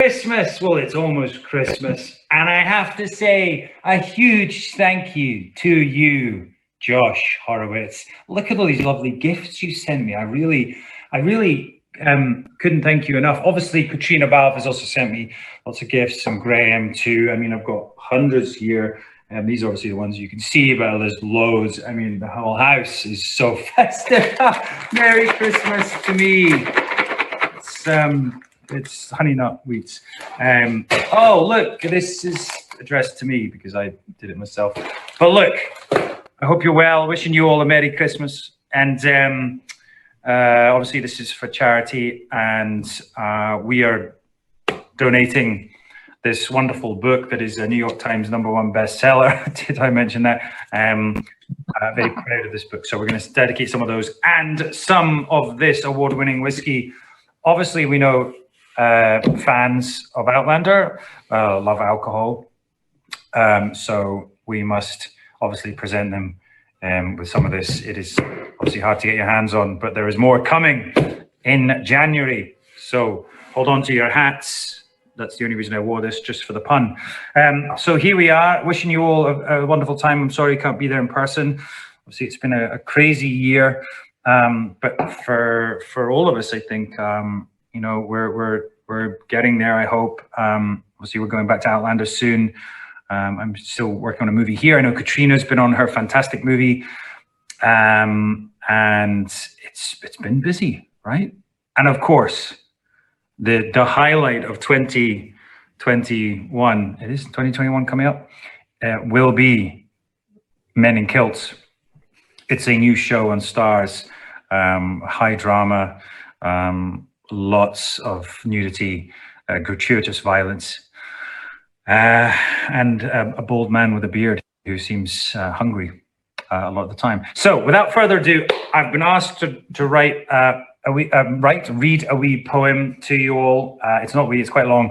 Christmas, well, it's almost Christmas, and I have to say a huge thank you to you, Josh Horowitz. Look at all these lovely gifts you sent me. I really couldn't thank you enough. Obviously, Katrina Balfe has also sent me lots of gifts, and Graham too. I mean, I've got hundreds here, and these are obviously the ones you can see, but there's loads. I mean, the whole house is so festive. Merry Christmas to me. It's honey nut wheats. Oh, look, this is addressed to me because I did it myself. But look, I hope you're well. Wishing you all a Merry Christmas. And obviously this is for charity, and we are donating this wonderful book that is a New York Times #1 bestseller. Did I mention that? Very proud of this book. So we're going to dedicate some of those and some of this award-winning whiskey. Obviously, we know fans of Outlander love alcohol, so we must obviously present them with some of this. It is obviously hard to get your hands on, but there is more coming in January, so hold on to your hats. That's the only reason I wore this, just for the pun. So here we are, wishing you all a wonderful time. I'm sorry you can't be there in person. Obviously it's been a crazy year, but for all of us, I think you know, we're getting there, I hope. Obviously, we're going back to Outlander soon. I'm still working on a movie here. I know Katrina's been on her fantastic movie, and it's been busy, right? And of course, the highlight of 2021, it is 2021 coming up, will be Men in Kilts. It's a new show on Stars, high drama, lots of nudity, gratuitous violence, and a bald man with a beard who seems hungry a lot of the time. So without further ado, I've been asked to read a wee poem to you all. It's not wee, it's quite long.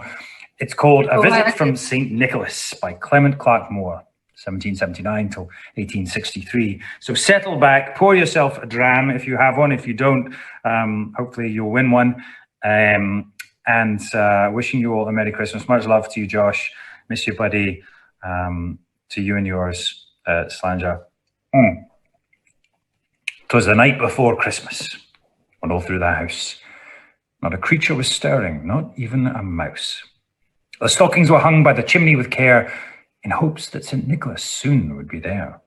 It's called A Visit from St. Nicholas by Clement Clarke Moore, 1779 till 1863. So settle back, pour yourself a dram if you have one. If you don't, hopefully you'll win one. And wishing you all a Merry Christmas. Much love to you, Josh. Miss you, buddy. To you and yours, Slanger. 'Twas the night before Christmas, when all through the house not a creature was stirring, not even a mouse. The stockings were hung by the chimney with care, in hopes that St. Nicholas soon would be there.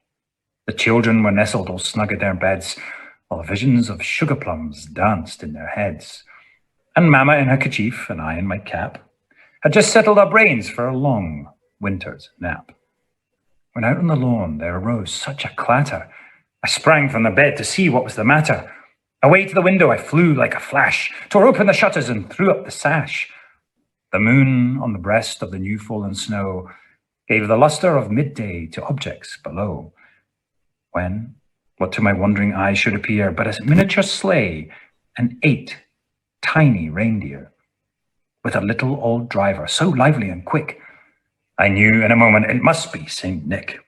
The children were nestled all snug at their beds, while visions of sugar plums danced in their heads. And Mamma in her kerchief, and I in my cap, had just settled our brains for a long winter's nap. When out on the lawn there arose such a clatter, I sprang from the bed to see what was the matter. Away to the window I flew like a flash, tore open the shutters and threw up the sash. The moon on the breast of the new fallen snow gave the lustre of midday to objects below. When, what to my wondering eye should appear but a miniature sleigh and 8 tiny reindeer, with a little old driver so lively and quick, I knew in a moment it must be Saint Nick.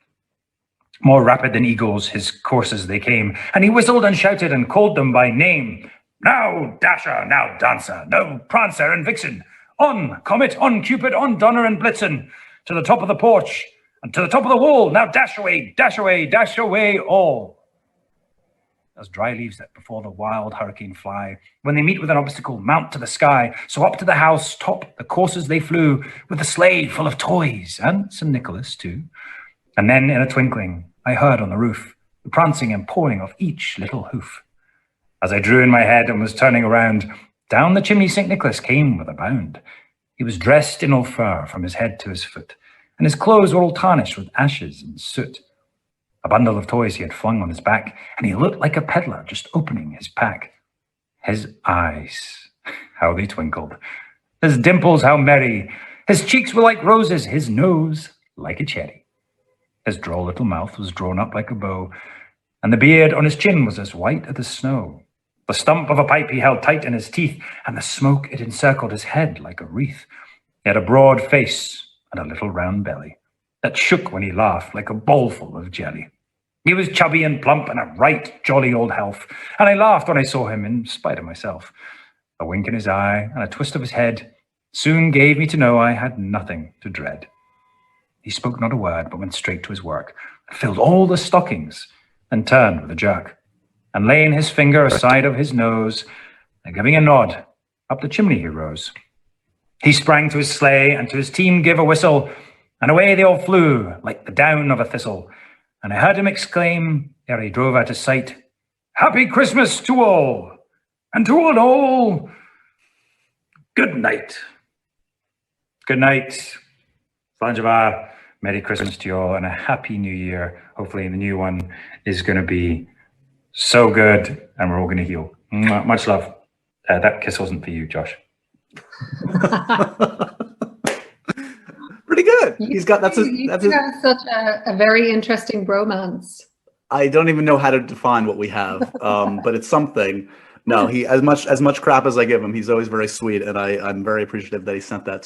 More rapid than eagles his coursers they came, and he whistled and shouted and called them by name. Now Dasher, now Dancer, now Prancer and Vixen, on Comet, on Cupid, on Donner and Blitzen, to the top of the porch and to the top of the wall. Now dash away, dash away, dash away all. As dry leaves that before the wild hurricane fly, when they meet with an obstacle, mount to the sky. So up to the house top the coursers they flew, with the sleigh full of toys, and St. Nicholas too. And then in a twinkling, I heard on the roof the prancing and pawing of each little hoof. As I drew in my head and was turning around, down the chimney St. Nicholas came with a bound. He was dressed in all fur from his head to his foot, and his clothes were all tarnished with ashes and soot. A bundle of toys he had flung on his back, and he looked like a peddler just opening his pack. His eyes, how they twinkled. His dimples, how merry. His cheeks were like roses, his nose like a cherry. His droll little mouth was drawn up like a bow, and the beard on his chin was as white as the snow. The stump of a pipe he held tight in his teeth, and the smoke it encircled his head like a wreath. He had a broad face and a little round belly that shook when he laughed like a bowlful of jelly. He was chubby and plump and a right jolly old health, and I laughed when I saw him in spite of myself. A wink in his eye and a twist of his head soon gave me to know I had nothing to dread. He spoke not a word, but went straight to his work, filled all the stockings, then turned with a jerk, and laying his finger aside of his nose, and giving a nod, up the chimney he rose. He sprang to his sleigh, and to his team gave a whistle, and away they all flew, like the down of a thistle. And I heard him exclaim, ere he drove out of sight, "Happy Christmas to all, and to all, good night." Good night. Slanjava. Merry Christmas to you all, and a Happy New Year. Hopefully the new one is going to be so good, and we're all going to heal. Much love. That kiss wasn't for you, Josh. Pretty good. He's got that's such a very interesting bromance. I don't even know how to define what we have, but it's something. No, he as much crap as I give him, he's always very sweet, and I'm very appreciative that he sent that to